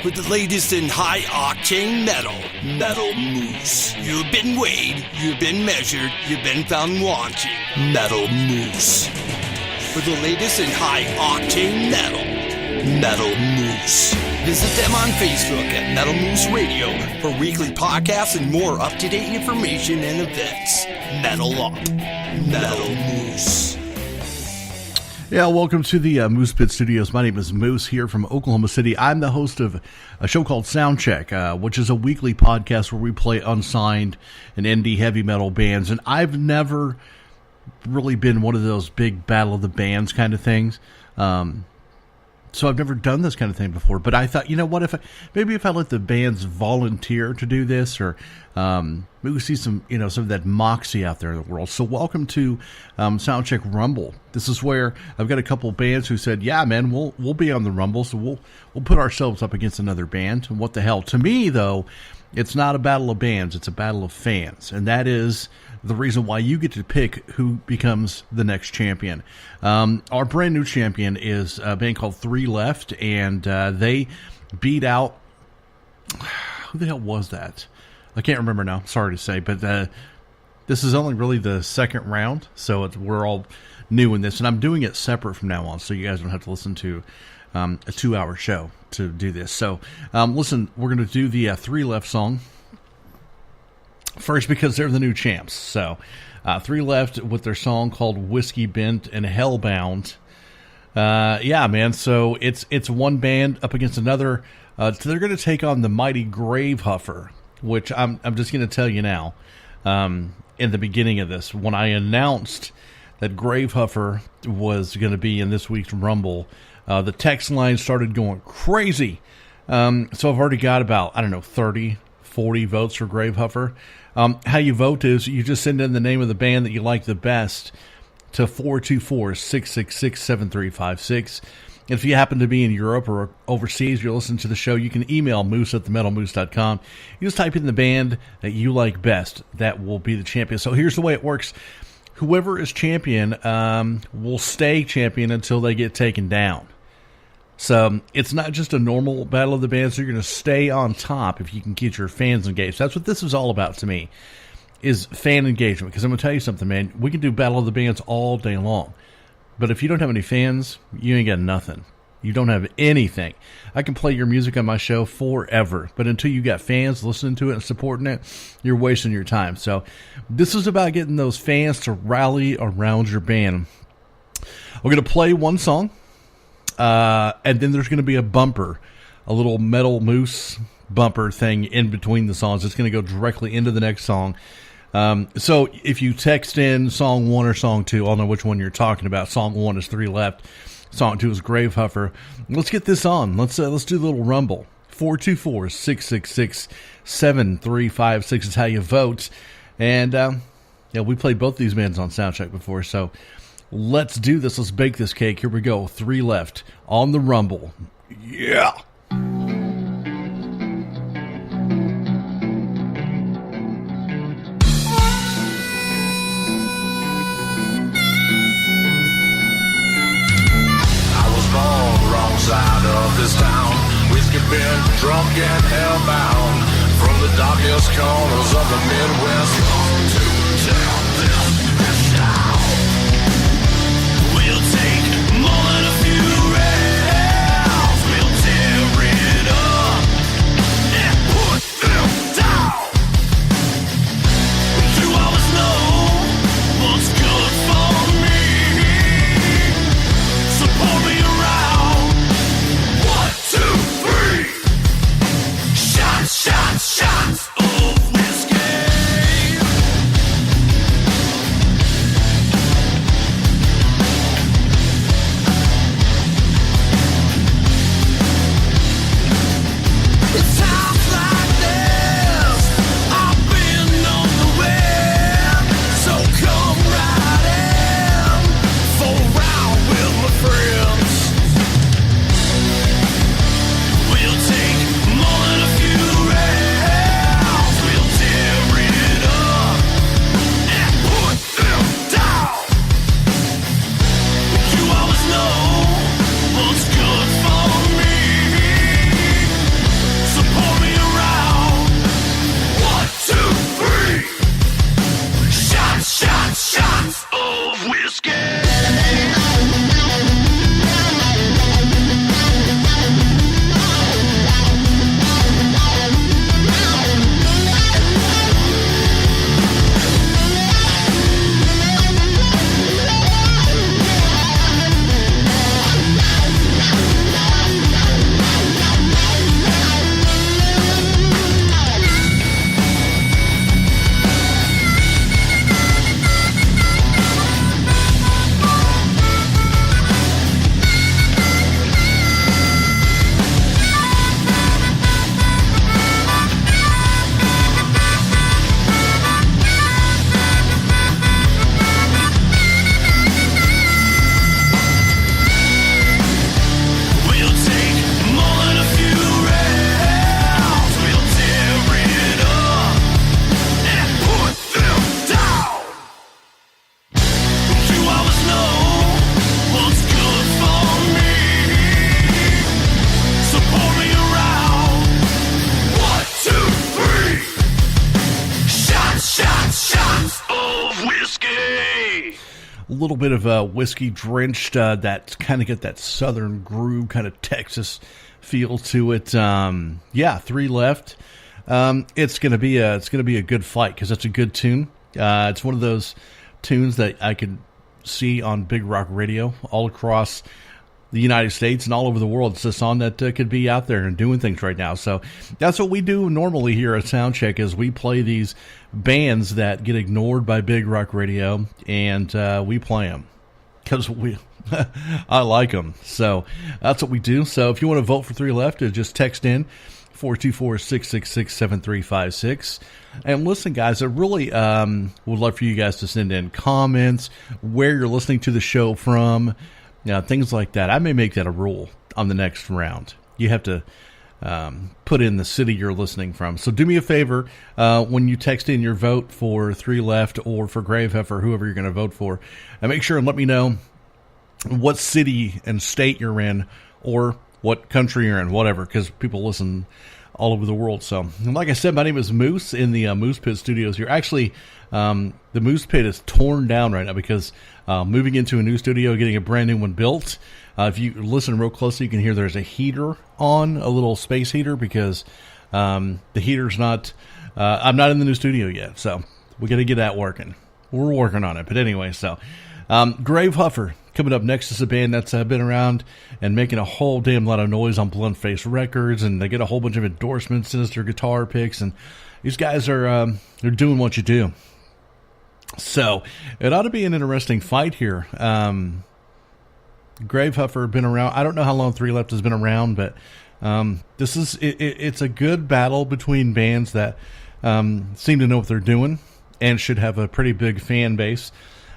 For the latest in high-octane metal, Metal Moose. You've been weighed, you've been measured, you've been found wanting. Metal Moose. For the latest in high-octane metal, Metal Moose. Visit them on Facebook at Metal Moose Radio for weekly podcasts and more up-to-date information and events. Metal Up. Metal Moose. Yeah, welcome to the Moose Pit Studios. My name is Moose here from Oklahoma City. I'm the host of a show called Soundcheck, which is a weekly podcast where we play unsigned and indie heavy metal bands. And I've never really been one of those big Battle of the Bands kind of things. So I've never done this kind of thing before. But I thought, you know what, maybe if I let the bands volunteer to do this, or maybe we see some of that moxie out there in the world. So welcome to Soundcheck Rumble. This is where I've got a couple bands who said, yeah, man, we'll be on the Rumble, so we'll put ourselves up against another band. And what the hell? To me, though, it's not a battle of bands, it's a battle of fans. And that is the reason why you get to pick who becomes the next champion. Our brand new champion is a band called Three Left, and they beat out... Who the hell was that? I can't remember now, sorry to say, but this is only really the second round, so we're all new in this, and I'm doing it separate from now on, so you guys don't have to listen to a 2-hour show to do this. So, listen, we're going to do the Three Left song first because they're the new champs. So, Three Left with their song called Whiskey Bent and Hellbound. Yeah, man, so it's one band up against another. So they're going to take on the mighty Gravehuffer, which I'm just going to tell you now, in the beginning of this, when I announced that Gravehuffer was going to be in this week's Rumble, the text line started going crazy. So I've already got about, 30, 40 votes for Gravehuffer. How you vote is you just send in the name of the band that you like the best to 424-666-7356. If you happen to be in Europe or overseas, you're listening to the show, you can email moose@themetalmoose.com. You just type in the band that you like best. That will be the champion. So here's the way it works. Whoever is champion will stay champion until they get taken down. So it's not just a normal battle of the bands. You're going to stay on top if you can get your fans engaged. That's what this is all about to me, is fan engagement. Because I'm going to tell you something, man. We can do battle of the bands all day long. But if you don't have any fans, you ain't got nothing. You don't have anything. I can play your music on my show forever, but until you got fans listening to it and supporting it, you're wasting your time. So this is about getting those fans to rally around your band. We're going to play one song, and then there's going to be a bumper, a little Metal Moose bumper thing in between the songs. It's going to go directly into the next song. So if you text in song 1 or song 2, I'll know which one you're talking about. Song 1 is Three Left. Song 2 is Gravehuffer. Let's get this on. Let's do a little rumble. 424-666-7356 is how you vote. And, we played both these bands on Soundcheck before, so let's do this. Let's bake this cake. Here we go. Three Left on the Rumble. Yeah! Side of this town, whiskey bent, drunk and hellbound, from the darkest corners of the Midwest. Come to tear this down. We'll take more than a few rounds. We'll tear it up and put them down. You always know what's good for me. Support me around. 1, 2, 3. Shots, shots, shots of whiskey. little bit of whiskey drenched, that kind of get that southern groove, kind of Texas feel to it. Yeah, Three Left. It's gonna be a good fight because it's a good tune. It's one of those tunes that I could see on Big Rock Radio all across the United States and all over the world. It's a song that could be out there and doing things right now. So that's what we do normally here at Soundcheck, is we play these bands that get ignored by Big Rock Radio, and we play them because I like them. So that's what we do. So if you want to vote for Three Left, just text in 424-666-7356. And listen, guys, I really would love for you guys to send in comments, where you're listening to the show from, things like that. I may make that a rule on the next round. You have to put in the city you're listening from. So do me a favor, when you text in your vote for Three Left or for Gravehuffer, whoever you're going to vote for, and make sure and let me know what city and state you're in, or what country you're in, whatever, because people listen all over the world. So, like I said, my name is Moose in the Moose Pit Studios here. Actually, the Moose Pit is torn down right now because moving into a new studio, getting a brand new one built. If you listen real closely, you can hear there's a heater on, a little space heater, because the heater's not, I'm not in the new studio yet, so we got to get that working. We're working on it. But anyway, so Gravehuffer coming up next is a band that's been around and making a whole damn lot of noise on Blunt Face Records, and they get a whole bunch of endorsements, Sinister guitar picks, and these guys are they're doing what you do. So it ought to be an interesting fight here. Gravehuffer been around. I don't know how long Three Left has been around, but this is it's a good battle between bands that seem to know what they're doing and should have a pretty big fan base.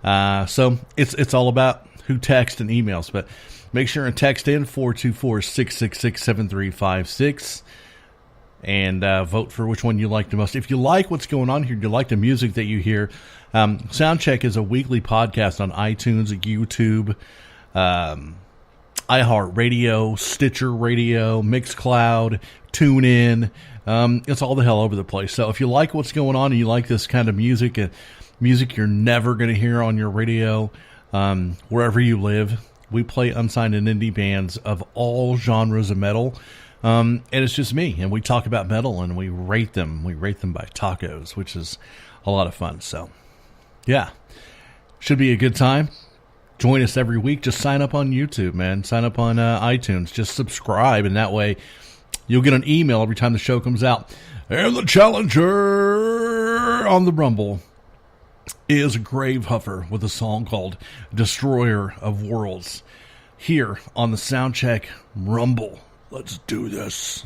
So it's all about who texts and emails, but make sure and text in 424-666-7356 and vote for which one you like the most. If you like what's going on here, you like the music that you hear, Soundcheck is a weekly podcast on iTunes, YouTube, iHeartRadio, Stitcher Radio, Mixcloud, TuneIn. It's all the hell over the place. So if you like what's going on and you like this kind of music, music you're never going to hear on your radio, wherever you live, we play unsigned and indie bands of all genres of metal. And it's just me, and we talk about metal and we rate them. We rate them by tacos, which is a lot of fun. So yeah, should be a good time. Join us every week. Just sign up on YouTube, man. Sign up on iTunes. Just subscribe, and that way you'll get an email every time the show comes out. And the challenger on the Rumble is Gravehuffer with a song called Destroyer of Worlds, here on the Soundcheck Rumble. Let's do this.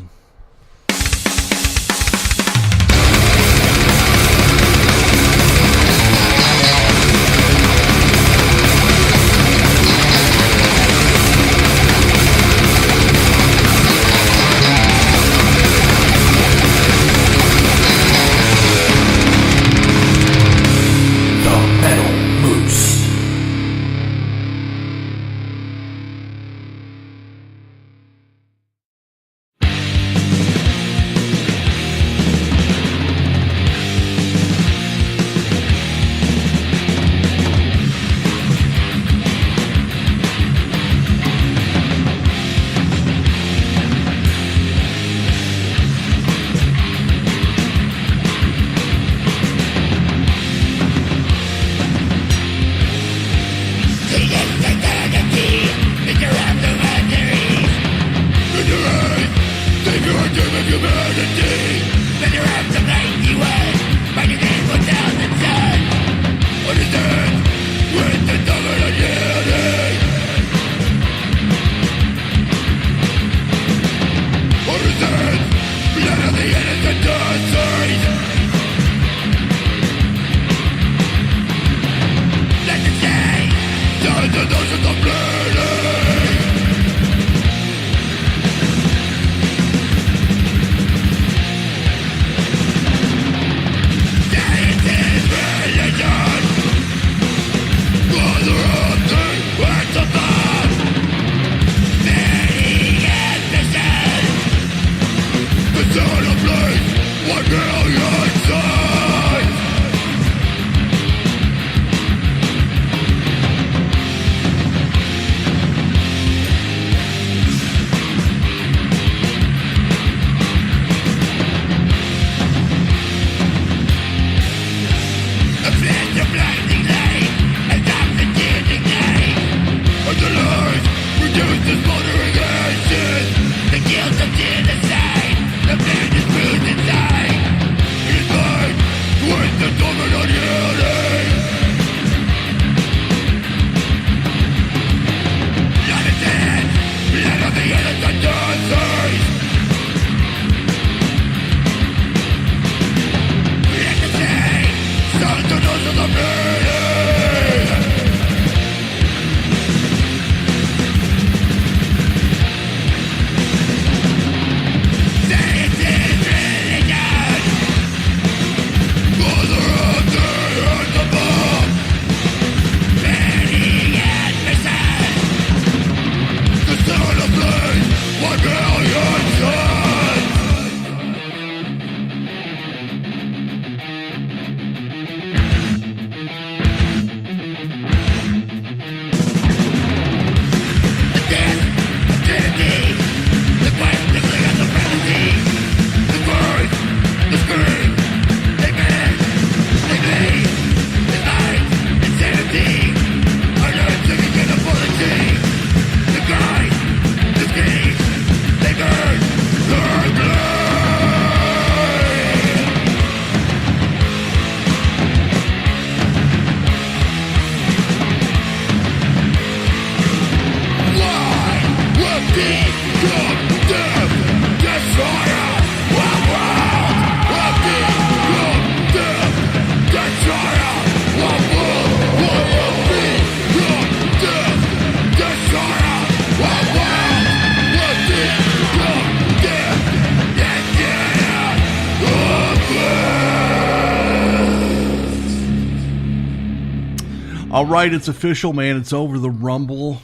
All right, it's official, man. It's over. The Rumble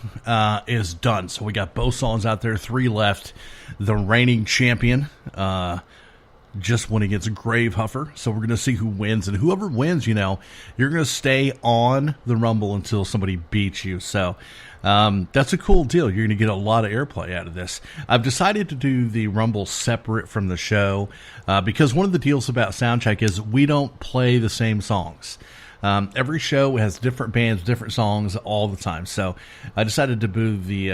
is done. So we got both songs out there, 3 left. The reigning champion just went against Gravehuffer. So we're going to see who wins. And whoever wins, you know, you're going to stay on the Rumble until somebody beats you. So that's a cool deal. You're going to get a lot of airplay out of this. I've decided to do the Rumble separate from the show because one of the deals about Soundcheck is we don't play the same songs. Every show has different bands, different songs all the time. So I decided to move the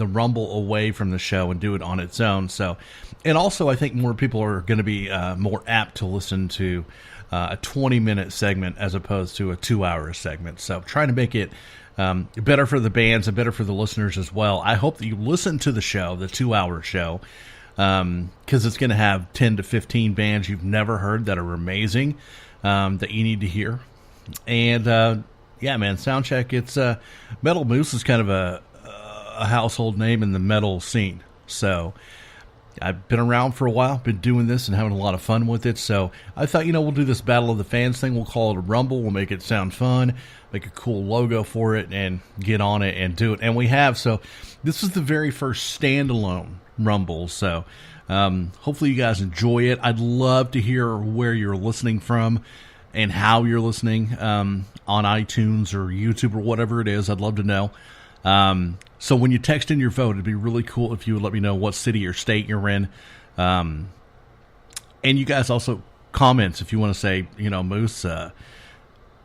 Rumble away from the show and do it on its own. So, and also I think more people are going to be more apt to listen to a 20-minute segment as opposed to a 2-hour segment. So trying to make it better for the bands and better for the listeners as well. I hope that you listen to the show, the 2-hour show, because it's going to have 10 to 15 bands you've never heard that are amazing that you need to hear. And, yeah, man, Soundcheck, it's, Metal Moose is kind of a household name in the metal scene. So I've been around for a while, been doing this and having a lot of fun with it. So I thought, you know, we'll do this Battle of the Fans thing. We'll call it a Rumble. We'll make it sound fun, make a cool logo for it, and get on it and do it. And we have. So this is the very first standalone Rumble. So hopefully you guys enjoy it. I'd love to hear where you're listening from and how you're listening on iTunes or YouTube or whatever it is. I'd love to know. So when you text in your vote, it'd be really cool if you would let me know what city or state you're in. And you guys also comments if you want to say, you know, Moose,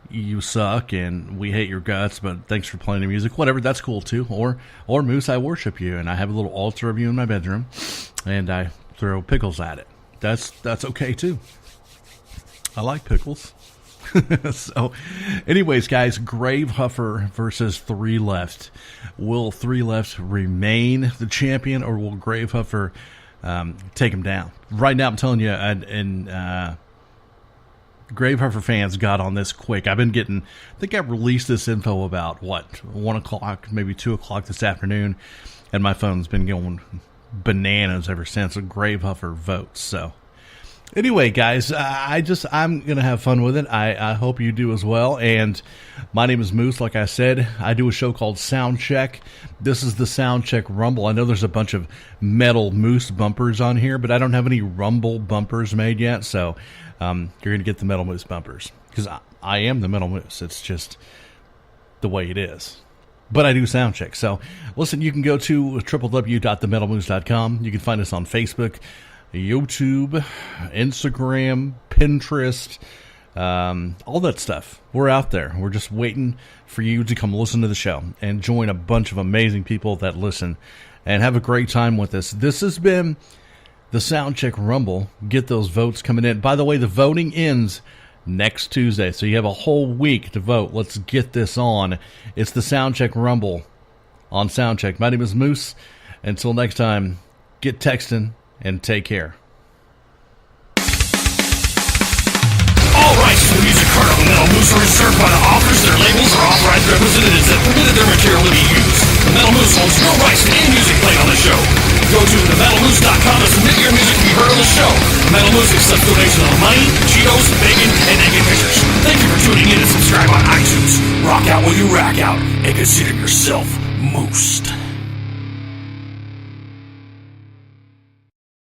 you suck and we hate your guts, but thanks for playing the music. Whatever, that's cool too. Or Moose, I worship you and I have a little altar of you in my bedroom and I throw pickles at it. That's okay too. I like pickles. So, anyways, guys, Gravehuffer versus 3 Left. Will 3 Left remain the champion, or will Gravehuffer take him down? Right now, I'm telling you, and Gravehuffer fans got on this quick. I think I released this info about, 1 o'clock, maybe 2 o'clock this afternoon, and my phone's been going bananas ever since. Gravehuffer votes, so. Anyway, guys, I'm going to have fun with it. I hope you do as well. And my name is Moose. Like I said, I do a show called Soundcheck. This is the Soundcheck Rumble. I know there's a bunch of Metal Moose bumpers on here, but I don't have any Rumble bumpers made yet. So you're going to get the Metal Moose bumpers because I am the Metal Moose. It's just the way it is. But I do Soundcheck. So listen, you can go to www.themetalmoose.com. You can find us on Facebook, YouTube, Instagram, Pinterest, all that stuff. We're out there. We're just waiting for you to come listen to the show and join a bunch of amazing people that listen and have a great time with us. This has been the Soundcheck Rumble. Get those votes coming in. By the way, the voting ends next Tuesday, so you have a whole week to vote. Let's get this on. It's the Soundcheck Rumble on Soundcheck. My name is Moose. Until next time, get texting and take care. All rights to the music heard on the Metal Moose are reserved by the authors, their labels, or authorized representatives that permitted their material to be used. The Metal Moose holds no rights to any music played on the show. Go to themetalmoose.com to submit your music to be heard on the show. The Metal Moose accepts donations of money, Cheetos, bacon, and naked pictures. Thank you for tuning in and subscribe on iTunes. Rock out while you rack out, and consider yourself moosed.